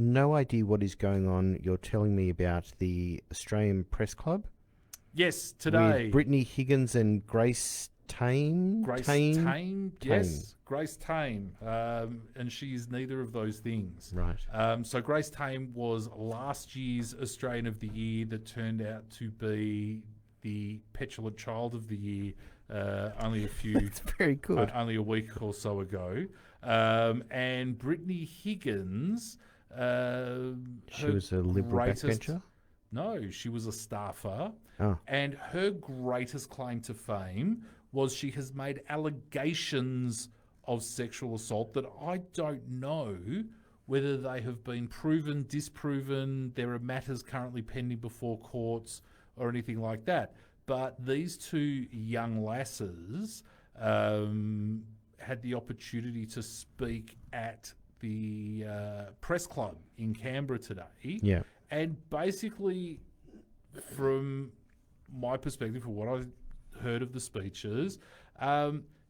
no idea what is going on. You're telling me about the Australian Press Club? Yes, today. With Brittany Higgins and Grace Tame? Tame? Yes, Grace Tame. And she's neither of those things. Right. So Grace Tame was last year's Australian of the Year that turned out to be the Petulant Child of the Year only a few... That's very good. Only a week or so ago. And Brittany Higgins... she was a Liberal backbencher? No, she was a staffer. Oh. And her greatest claim to fame was she has made allegations of sexual assault that I don't know whether they have been proven, disproven. There are matters currently pending before courts or anything like that. But these two young lasses had the opportunity to speak at the press club in Canberra today. Yeah. And basically, from my perspective, from what I heard of the speeches,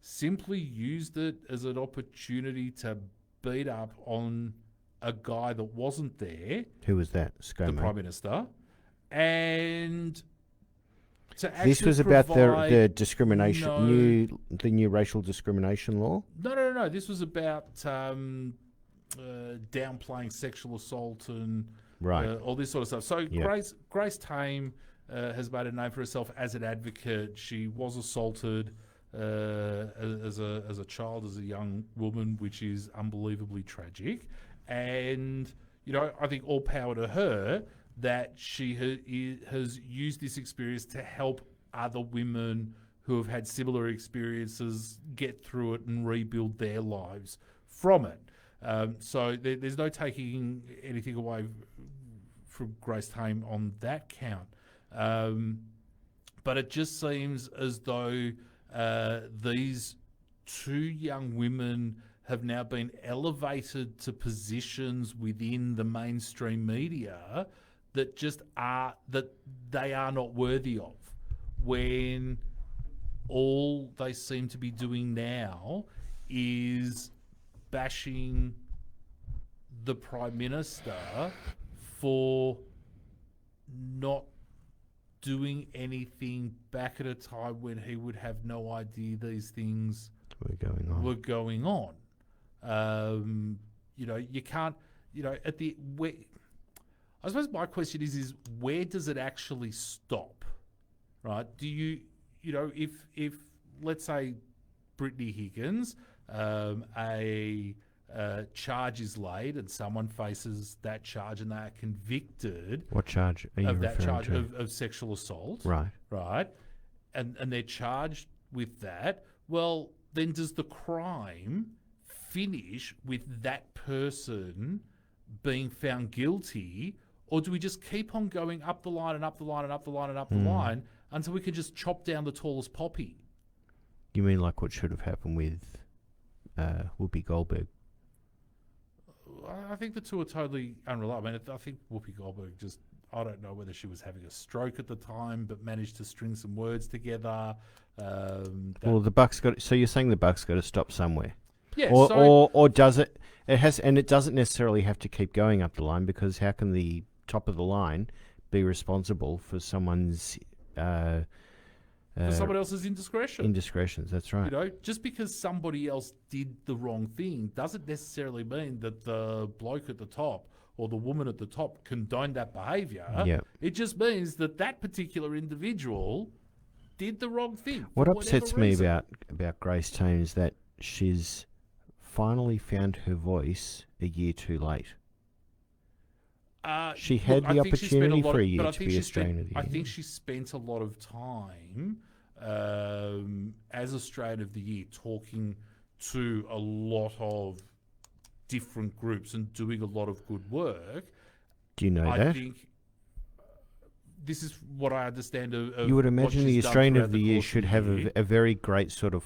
simply used it as an opportunity to beat up on a guy that wasn't there. Who was that? ScoMo. The Prime Minister. And to actually this was about the discrimination, the new racial discrimination law? No. This was about downplaying sexual assault and all this sort of stuff. So yeah. Grace Tame has made a name for herself as an advocate. She was assaulted as a child, as a young woman, which is unbelievably tragic. And, I think all power to her that she has used this experience to help other women who have had similar experiences get through it and rebuild their lives from it. So there's no taking anything away from Grace Tame on that count. But it just seems as though these two young women have now been elevated to positions within the mainstream media that they are not worthy of, when all they seem to be doing now is bashing the Prime Minister for not doing anything back at a time when he would have no idea these things were going on. You can't, I suppose my question is where does it actually stop, right? Do you, if let's say Brittany Higgins, a charge is laid and someone faces that charge and they are convicted. What charge are you of that referring charge to? Of sexual assault. Right. And they're charged with that. Well, then does the crime finish with that person being found guilty, or do we just keep on going up the line and up the line and up the line and up the line until we can just chop down the tallest poppy? You mean like what should have happened with Whoopi Goldberg? I think the two are totally unreliable. I think Whoopi Goldberg I don't know whether she was having a stroke at the time, but managed to string some words together. Well, the buck's got. So you're saying the buck's got to stop somewhere? Yeah. Or does it? It has, and it doesn't necessarily have to keep going up the line, because how can the top of the line be responsible for someone's for someone else's indiscretion? Indiscretions, that's right. Just because somebody else did the wrong thing doesn't necessarily mean that the bloke at the top or the woman at the top condoned that behaviour. Yep. It just means that particular individual did the wrong thing. What upsets me about Grace Tame is that she's finally found her voice a year too late. She had the opportunity for a year to be Australian of the Year. I think she spent a lot of time as Australian of the Year talking to a lot of different groups and doing a lot of good work. Do you know that? I think this is what I understand of you would imagine the Australian of the Year should have a a very great sort of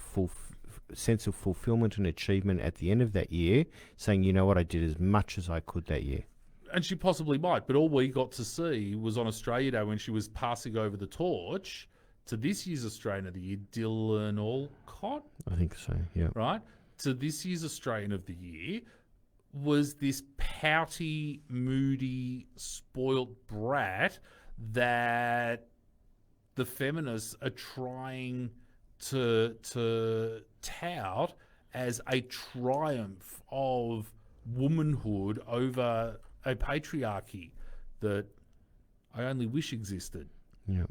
sense of fulfillment and achievement at the end of that year, saying, you know what, I did as much as I could that year. And she possibly might, but all we got to see was on Australia Day when she was passing over the torch to this year's Australian of the Year, Dylan Alcott. I think so, yeah. Right? To this year's Australian of the Year, was this pouty, moody, spoilt brat that the feminists are trying to tout as a triumph of womanhood over a patriarchy that I only wish existed. Yeah.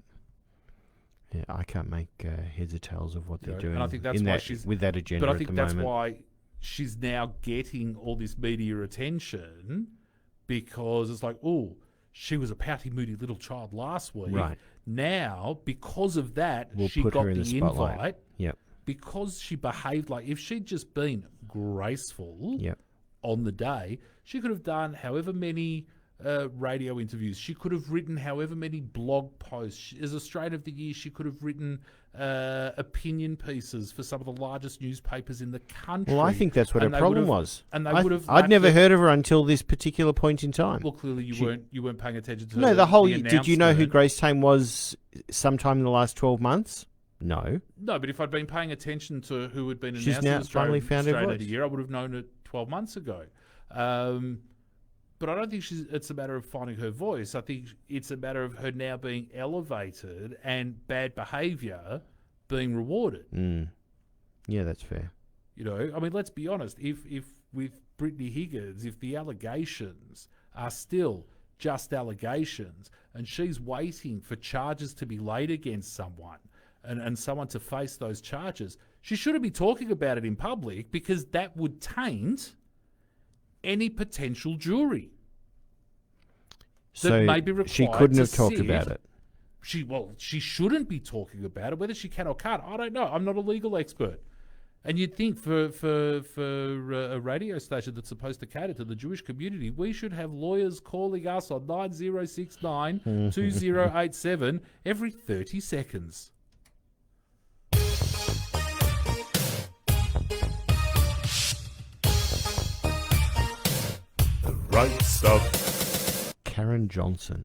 Yeah, I can't make heads or tails of what they're doing. And I think that's why she's with that agenda. But I think at the that's moment. why she's now getting all this media attention, because it's like, oh, she was a pouty, moody little child last week. Right. Now, because of that, We'll she put got her in the the spotlight. invite. Yep. Because she behaved like, if she'd just been graceful Yep. on the day, she could have done however many radio interviews. She could have written however many blog posts. As Australian of the Year, she could have written opinion pieces for some of the largest newspapers in the country. Well, I think that's what her problem was. And they would have. I'd never heard of her until this particular point in time. Well, clearly you weren't paying attention to. No, the whole. the Did you know who announcement. Grace Tame was sometime in the last 12 months? No. No, but if I'd been paying attention to who had been She's announced now as finally found her Australian of voice. the Year, I would have known it 12 months ago. But I don't think it's a matter of finding her voice. I think it's a matter of her now being elevated and bad behaviour being rewarded. Yeah, that's fair. You know, I mean, let's be honest. If with Brittany Higgins, if the allegations are still just allegations and she's waiting for charges to be laid against someone and someone to face those charges, she shouldn't be talking about it in public, because that would taint any potential jury that may be required. She couldn't to have talked sit. about it. She shouldn't be talking about it. Whether she can or can't, I don't know. I'm not a legal expert. And you'd think for a radio station that's supposed to cater to the Jewish community, we should have lawyers calling us on 9069 2087 every 30 seconds. Right stuff. Karen Johnson.